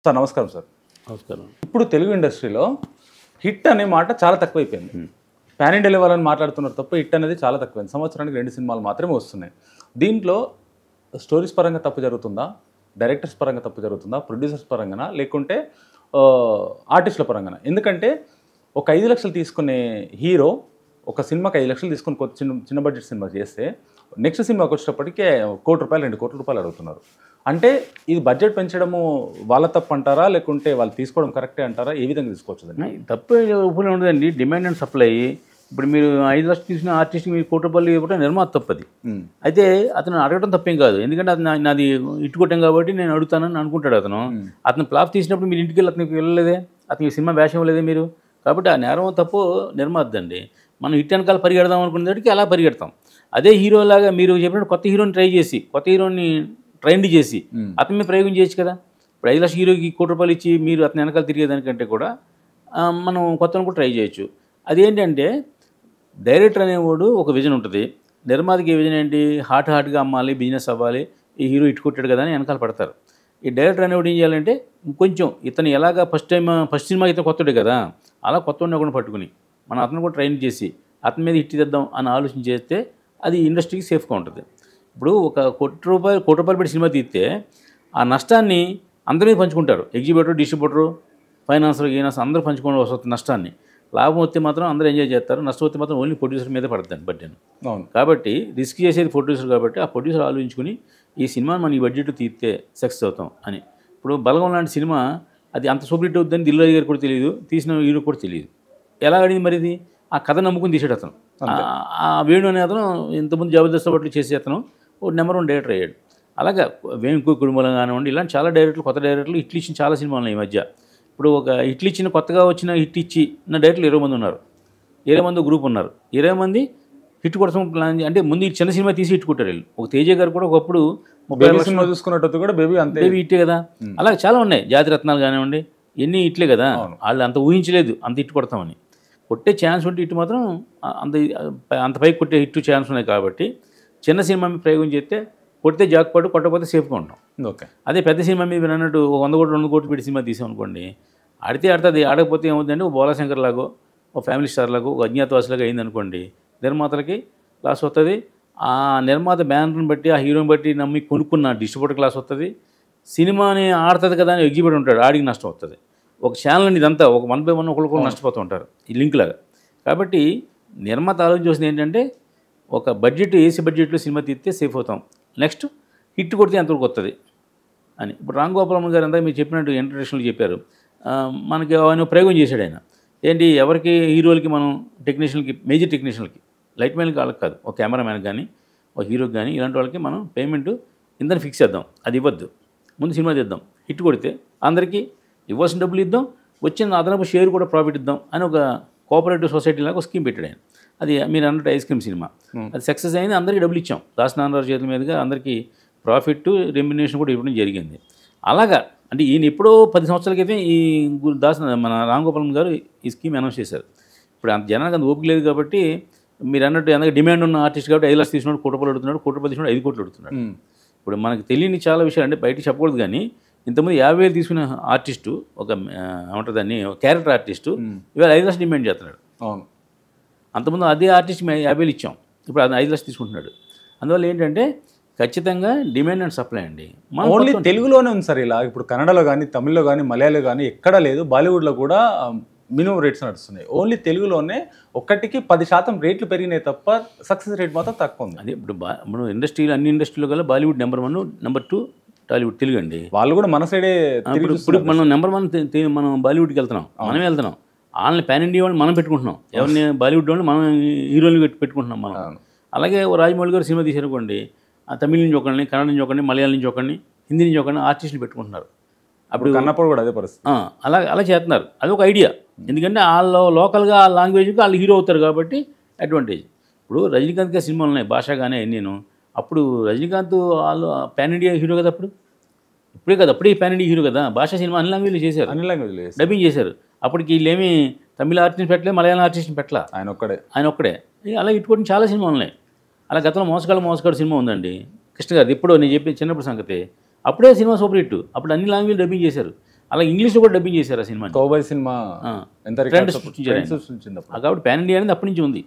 Sir నమస్కారం sir. నమస్కారం. ఇప్పుడు తెలుగు ఇండస్ట్రీలో హిట్ అనే మాట చాలా తక్కువైపోయింది. పాన్ ఇండియా లెవెల్ అని మాట్లాడుతున్నారు తప్ప హిట్ అనేది చాలా తక్కువైంది. సంవత్సరానికి 2 సినిమాలు మాత్రమే వస్తున్నాయి. దీంట్లో స్టోరీస్ పరంగా తప్పు జరుగుతుందా, డైరెక్టర్స్ పరంగా తప్పు జరుగుతుందా, ప్రొడ్యూసర్స్ పరంగానా, లేకుంటే ఆర్టిస్టుల పరంగానా? ఎందుకంటే ఒక 5 లక్షలు తీసుకునే హీరో ఒక సినిమాకి 5 లక్షలు తీసుకుని చిన్న బడ్జెట్ సినిమా చేస్తే నెక్స్ట్ సినిమాకి వచ్చేటప్పటికే ₹1 కోటి, ₹2 కోట్ల అడుగుతున్నారు. అంటే ఇది బడ్జెట్ పెంచడము వాళ్ళ తప్పు అంటారా, లేకుంటే వాళ్ళు తీసుకోవడం కరెక్టే అంటారా? ఏ విధంగా తీసుకోవచ్చు? తప్పే ఒప్పులు ఉండదండి. Demand and supply. ఇప్పుడు మీరు 5 లక్షలు తీసిన ఆర్టిస్ట్ మీరు ₹1 కోటి ఇవ్వడం నిర్మాత తప్పది. అయితే అతను అడగడం తప్పేం కాదు. ఎందుకంటే అది నాది ఇట్టు కొట్టాం కాబట్టి నేను అడుగుతానని అనుకుంటాడు అతను. అతను ఫ్లాప్ తీసినప్పుడు మీరు ఇంటికి వెళ్ళి అతనికి వెళ్ళలేదే, అతనికి సినిమా వేషం లేదే మీరు. కాబట్టి ఆ నేరం తప్పు నిర్మాతదండి. మనం హిట్ వెనకాల పరిగెడదాం అనుకునేటికి అలా పరిగెడతాం. అదే హీరోలాగా మీరు చెప్పినట్టు కొత్త హీరోని ట్రై చేసి, కొత్త హీరోని ట్రెండ్ చేసి అతని మీద ప్రయోగం చేయొచ్చు కదా. ఇప్పుడు 5 లక్షల హీరోకి ₹1 కోటి ఇచ్చి మీరు అతని వెనకాల తిరిగేదానికంటే కూడా మనం కొత్తను కూడా ట్రై చేయొచ్చు. అదేంటంటే డైరెక్టర్ అనేవాడు ఒక విజన్ ఉంటుంది. నిర్మాతకి ఏ విజన్ ఏంటి? హాట్గా అమ్మాలి, బిజినెస్ అవ్వాలి, ఈ హీరో ఇటు కొట్టాడు కదా అని వెనకాల పడతారు. ఈ డైరెక్టర్ అనేవాడు ఏం చేయాలంటే కొంచెం ఇతను ఎలాగా ఫస్ట్ సినిమా ఇతను కొత్తడే కదా, అలా కొత్తవాడిని కూడా పట్టుకుని మనం అతను కూడా ట్రైన్ చేసి అతని మీద హిట్ తెద్దాం అని ఆలోచన చేస్తే అది ఇండస్ట్రీకి సేఫ్గా ఉంటుంది. ఇప్పుడు ఒక ₹1 కోటి పెట్టి సినిమా తీస్తే ఆ నష్టాన్ని అందరి మీద పంచుకుంటారు. ఎగ్జిబ్యూటర్, డిస్ట్రిబ్యూటరు, ఫైనాన్సర్, అందరూ పంచుకోవడం వస్తుంది నష్టాన్ని. లాభం వస్తే మాత్రం అందరూ ఎంజాయ్ చేస్తారు, నష్టం వస్తే మాత్రం ఓన్లీ ప్రొడ్యూసర్ మీదే పడుతుంది బడ్జెట్. కాబట్టి రిస్క్ చేసేది ప్రొడ్యూసర్ కాబట్టి ఆ ప్రొడ్యూసర్ ఆలోచించుకుని ఈ సినిమాని మనం ఈ బడ్జెట్ తీస్తే సక్సెస్ అవుతాం అని. ఇప్పుడు బలగం లాంటి సినిమా అది అంత సూపర్ హిట్ అవుతుందని దిల్ రాజు గారు కూడా తెలియదు, తీసిన హీరో కూడా తెలియదు. ఎలా అడిగింది మరి ఇది? ఆ కథ నమ్ముకుని తీసాడు అతను. ఆ వేణు అనే అతను ఇంతకుముందు జబర్దస్త్ బట్టి చేసే అతను ఒక నెంబర్ 1 డైరెక్టర్ అయ్యాడు. అలాగే వేణుకు కుటుంబం కానివ్వండి, ఇలాంటి చాలా డైరెక్టర్లు, కొత్త డైరెక్టర్లు హిట్లు ఇచ్చిన చాలా సినిమాలు ఉన్నాయి ఈ మధ్య. ఇప్పుడు ఒక హిట్లు ఇచ్చిన కొత్తగా వచ్చిన హిట్ ఇచ్చిన డైరెక్టర్లు 20 మంది ఉన్నారు. 20 మంది గ్రూప్ ఉన్నారు. 20 మంది హిట్ కొడతాం ప్లాన్ అంటే ముందు చిన్న సినిమా తీసి హిట్ కొట్టారు వీళ్ళు. ఒక తేజ గారు కూడా ఒకప్పుడు 30 సినిమా చూసుకున్నట్టు కూడా బేబీ హిట్టే కదా. అలాగే చాలా ఉన్నాయి. జాతిరత్నాలు కానివ్వండి, ఎన్ని హిట్లే కదా. వాళ్ళు అంత ఊహించలేదు అంత హిట్ కొడతామని. కొట్టే ఛాన్స్ ఉంటే హిట్ మాత్రం అంత పైకి కొట్టే హిట్ ఛాన్స్ ఉన్నాయి. కాబట్టి చిన్న సినిమా మీద ప్రయోగం చేస్తే కొడితే జాక్పాటు, కొట్టకపోతే సేఫ్గా ఉంటాం. ఓకే. అదే పెద్ద సినిమా మీద అన్నట్టు 100 కోట్లు 200 కోట్లు పెట్టి సినిమా తీసాం అనుకోండి, ఆడితే ఆడుతుంది. ఆడకపోతే ఏమవుతుందంటే ఒక బోలాశంకర్ లాగో, ఒక ఫ్యామిలీ స్టార్ లాగో, ఒక అజ్ఞాతవాసులాగా అయిందనుకోండి, నిర్మాతలకి క్లాస్ వస్తుంది. ఆ నిర్మాత బ్యానర్ని బట్టి, ఆ హీరోని బట్టి నమ్మి కొనుక్కున్న డిస్ట్రిబ్యూటర్ క్లాస్ వస్తుంది. సినిమాని ఆడుతుంది కదా అని ఎగ్జిబ్యూటర్ ఉంటాడు, ఆడికి నష్టం వస్తుంది. ఒక ఛానల్ అండి ఇదంతా, ఒక 1 by 1 ఒకళ్ళు నష్టపోతూ ఉంటారు ఈ లింక్ లాగా. కాబట్టి నిర్మాత ఆలోచన చూసింది ఏంటంటే ఒక బడ్జెట్, ఏసీ బడ్జెట్లో సినిమా తీస్తే సేఫ్ అవుతాం, నెక్స్ట్ హిట్ కొడితే ఎంతవరకు వస్తుంది అని. ఇప్పుడు రామ్ గోపాల్ గారు అంతా మీరు చెప్పినట్టు ఇంట్రడక్షన్లు చెప్పారు. మనకి ఆయన ప్రయోగం చేశాడు ఆయన. ఏంటి, ఎవరికి హీరోలకి మనం టెక్నీషియన్కి, మేజర్ టెక్నీషియన్కి, లైట్ మ్యాన్కి వాళ్ళకి కాదు, ఒక కెమెరామ్యాన్కి కానీ, ఒక హీరోకి కానీ, ఇలాంటి వాళ్ళకి మనం పేమెంట్ ఇంతని ఫిక్స్ చేద్దాం, అది ఇవ్వద్దు, ముందు సినిమా తీద్దాం, హిట్ కొడితే అందరికీ ఇవ్వాల్సిన డబ్బులు ఇద్దాం, వచ్చిన అదనపు షేర్ కూడా ప్రాఫిట్ ఇద్దాం అని ఒక కోఆపరేటివ్ సొసైటీ లాగా ఒక స్కీమ్ పెట్టాడు ఆయన. అది మీరు అన్నట్టు ఐస్ క్రీమ్ సినిమా అది సక్సెస్ అయింది. అందరికీ డబ్బులు ఇచ్చాం, దాస్ నాన్నగారి చేతుల మీదుగా అందరికీ ప్రాఫిట్, రెమ్యునరేషన్ కూడా ఇవ్వడం జరిగింది. అలాగా అంటే ఈయన ఎప్పుడో 10 సంవత్సరాల క్రితం ఈ మన రామ్ గోపాల్ గారు ఈ స్కీమ్ అనౌన్స్ చేశారు. ఇప్పుడు అంత జనానికి అంత ఓపిక లేదు కాబట్టి మీరు అన్నట్టు ఎందుకంటే డిమాండ్ ఉన్న ఆర్టిస్ట్ కాబట్టి 5 లక్షలు తీసుకున్నాడు, ₹1 కోటి అడుగుతున్నాడు, ₹1 కోటి తీసుకున్నాడు, 5 కోట్లు అడుగుతున్నాడు. ఇప్పుడు మనకు తెలియని చాలా విషయాలు అంటే బయటకు చెప్పకూడదు. కానీ ఇంతకుముందు 50,000 తీసుకున్న ఆర్టిస్టు, ఒక ఏమంటారు దాన్ని, క్యారెక్టర్ ఆర్టిస్టు ఇవాళ 5 లక్షలు డిమాండ్ చేస్తున్నాడు. అవును. అంతకుముందు అదే ఆర్టిస్ట్ 50,000 ఇచ్చాం, ఇప్పుడు అది 5 లక్షలు తీసుకుంటున్నాడు. అందువల్ల ఏంటంటే ఖచ్చితంగా డిమాండ్ అండ్ సప్లై అండి. ఓన్లీ తెలుగులోనే ఉంది సార్ ఇలా. ఇప్పుడు కన్నడలో కానీ, తమిళ్లో కానీ, మలయాళంలో కానీ ఎక్కడా లేదు. బాలీవుడ్లో కూడా మినిమం రేట్స్ నడుస్తున్నాయి. ఓన్లీ తెలుగులోనే 1కి 10% రేట్లు పెరిగినాయి తప్ప సక్సెస్ రేట్ మాత్రం తక్కువ ఉంది. అదే ఇప్పుడు మనం ఇండస్ట్రీలో, అన్ని ఇండస్ట్రీలో కల్లా Bollywood number 1, number 2 Tollywood, Telugu అండి. వాళ్ళు కూడా మన సైడే. ఇప్పుడు మనం నెంబర్ 1 మనం బాలీవుడ్కి వెళ్తున్నాం, మనమే వెళ్తున్నాం. వాళ్ళని పాన్ ఇండియా వాళ్ళు మనం పెట్టుకుంటున్నాం, ఎవరిని బాలీవుడ్ వాళ్ళు మనం హీరోలు పెట్టుకుంటున్నాం మనం. అలాగే రాజమౌళి గారు సినిమా తీసారనుకోండి, తమిళ నుంచి ఒకరిని, కన్నడ నుంచి ఒకరిని, మలయాళం నుంచి ఒకరిని, హిందీ నుంచి ఒకరిని ఆర్టిస్టులు పెట్టుకుంటున్నారు. అప్పుడు కన్నప్పుడు కూడా అదే పరిస్థితి. అలా చేస్తున్నారు. అది ఒక ఐడియా. ఎందుకంటే వాళ్ళు లోకల్గా ఆ లాంగ్వేజ్కి వాళ్ళు హీరో అవుతారు కాబట్టి అడ్వాంటేజ్. ఇప్పుడు రజనీకాంత్ గారి సినిమాలు ఉన్నాయి, భాష కానీ నేను. అప్పుడు రజనీకాంత్ వాళ్ళు పాన్ ఇండియా హీరో కదా, ఇప్పుడే కదా, అప్పుడే పాన్ ఇండియా హీరో కదా. భాషా సినిమా అన్ని లాంగ్వేజ్లో చేశారు, అన్ని లాంగ్వేజ్లో డబ్బింగ్ చేశారు. అప్పటికి వీళ్ళేమి తమిళ ఆర్టిస్ట్ని పెట్టలేదు, మలయాళం ఆర్టిస్ట్ని పెట్టలే, ఆయన ఒక్కడే. అలా ఇటువంటి చాలా సినిమాలు ఉన్నాయి. అలా గతంలో మోసగాడు సినిమా ఉందండి, కృష్ణ గారు. ఇప్పుడు నేను చెప్పి చిన్నప్పుడు సంగతి, అప్పుడే సినిమా సూపర్ హిట్. అప్పుడు అన్ని లాంగ్వేజ్ డబ్బింగ్ చేశారు. అలా ఇంగ్లీష్లో కూడా డబ్బింగ్ చేశారు ఆ సినిమా. కౌబాయ్ సినిమా ఎంత ట్రెండ్ సృష్టించారు ఆయన. సృష్టించింది అప్పుడు. కాబట్టి పాన్ ఇండియా అనేది అప్పటి నుంచి ఉంది.